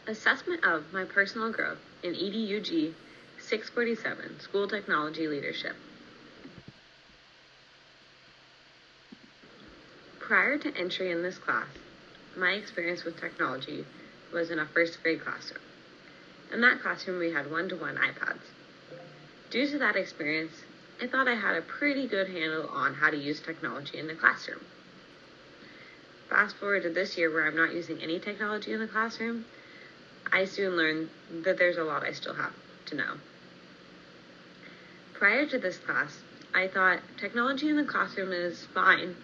Assessment of my personal growth in Edug 647, School Technology Leadership. Prior to entry in this class, my experience with technology was in a first grade classroom. In that classroom, we had one-to-one iPads. Due to that experience, I thought I had a pretty good handle on how to use technology in the classroom. Fast forward to this year where I'm not using any technology in the classroom, I soon learned that there's a lot I still have to know. Prior to this class, I thought technology in the classroom is fine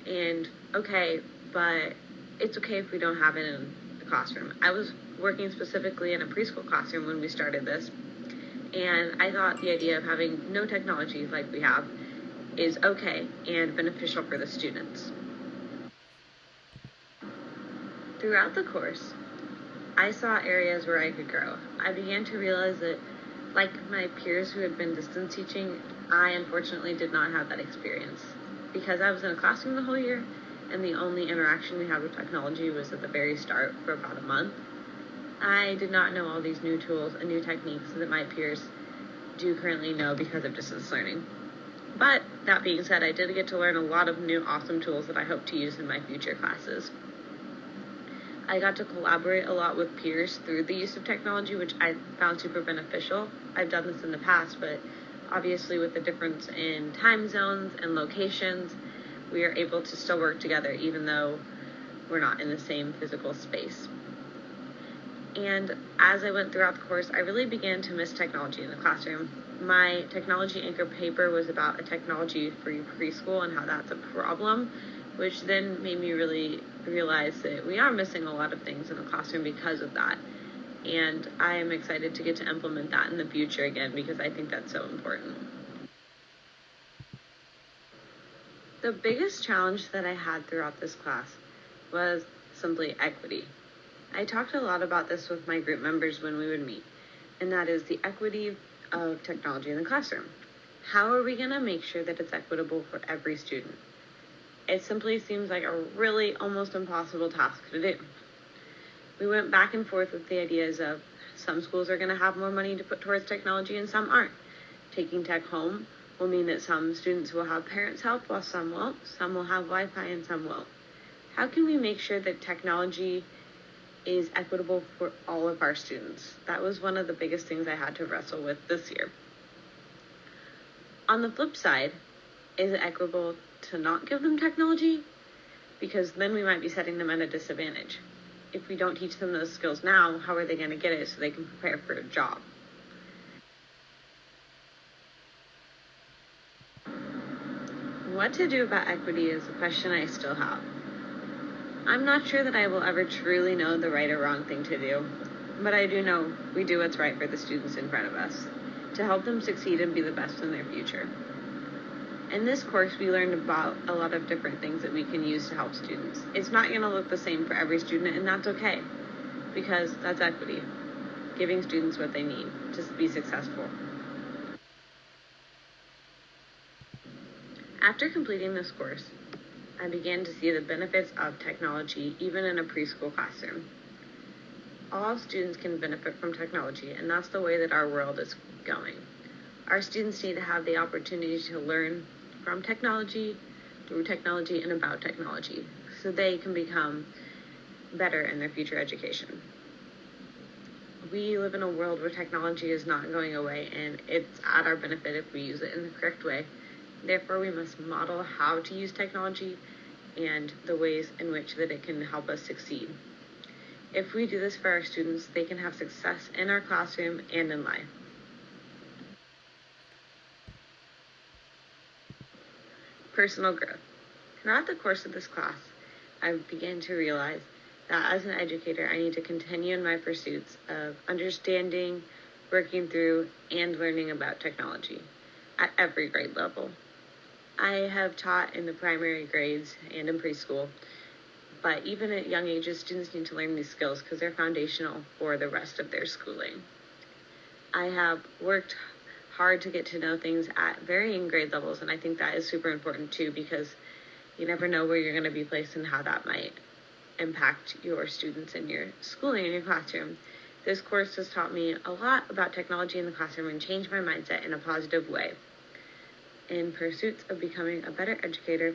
and okay, but it's okay if we don't have it in the classroom. I was working specifically in a preschool classroom when we started this, and I thought the idea of having no technology like we have is okay and beneficial for the students. Throughout the course, I saw areas where I could grow. I began to realize that, like my peers who had been distance teaching, I unfortunately did not have that experience. Because I was in a classroom the whole year, and the only interaction we had with technology was at the very start for about a month, I did not know all these new tools and new techniques that my peers do currently know because of distance learning. But that being said, I did get to learn a lot of new awesome tools that I hope to use in my future classes. I got to collaborate a lot with peers through the use of technology, which I found super beneficial. I've done this in the past, but obviously with the difference in time zones and locations, we are able to still work together even though we're not in the same physical space. And as I went throughout the course, I really began to miss technology in the classroom. My technology anchor paper was about a technology-free preschool and how that's a problem, which then made me really realize that we are missing a lot of things in the classroom because of that. And I am excited to get to implement that in the future again because I think that's so important. The biggest challenge that I had throughout this class was simply equity. I talked a lot about this with my group members when we would meet, and that is the equity of technology in the classroom. How are we going to make sure that it's equitable for every student? It simply seems like a really almost impossible task to do. We went back and forth with the ideas of some schools are going to have more money to put towards technology and some aren't. Taking tech home will mean that some students will have parents' help while some won't. Some will have Wi-Fi and some won't. How can we make sure that technology is equitable for all of our students? That was one of the biggest things I had to wrestle with this year. On the flip side, is it equitable to not give them technology? Because then we might be setting them at a disadvantage. If we don't teach them those skills now, how are they going to get it so they can prepare for a job? What to do about equity is a question I still have. I'm not sure that I will ever truly know the right or wrong thing to do, but I do know we do what's right for the students in front of us to help them succeed and be the best in their future. In this course, we learned about a lot of different things that we can use to help students. It's not going to look the same for every student, and that's okay, because that's equity, giving students what they need to be successful. After completing this course, I began to see the benefits of technology even in a preschool classroom. All students can benefit from technology, and that's the way that our world is going. Our students need to have the opportunity to learn from technology, through technology, and about technology, so they can become better in their future education. We live in a world where technology is not going away, and it's at our benefit if we use it in the correct way. Therefore, we must model how to use technology and the ways in which that it can help us succeed. If we do this for our students, they can have success in our classroom and in life. Personal growth. Throughout the course of this class, I began to realize that as an educator, I need to continue in my pursuits of understanding, working through, and learning about technology at every grade level. I have taught in the primary grades and in preschool, but even at young ages, students need to learn these skills because they're foundational for the rest of their schooling. I have worked hard to get to know things at varying grade levels, and I think that is super important too, because you never know where you're going to be placed and how that might impact your students and your schooling in your classroom. This course has taught me a lot about technology in the classroom and changed my mindset in a positive way. In pursuit of becoming a better educator.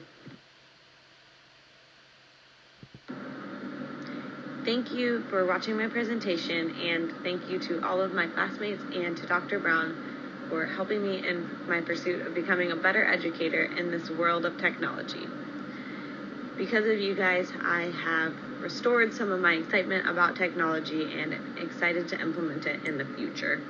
Thank you for watching my presentation, and thank you to all of my classmates and to Dr. Brown for helping me in my pursuit of becoming a better educator in this world of technology. Because of you guys, I have restored some of my excitement about technology and excited to implement it in the future.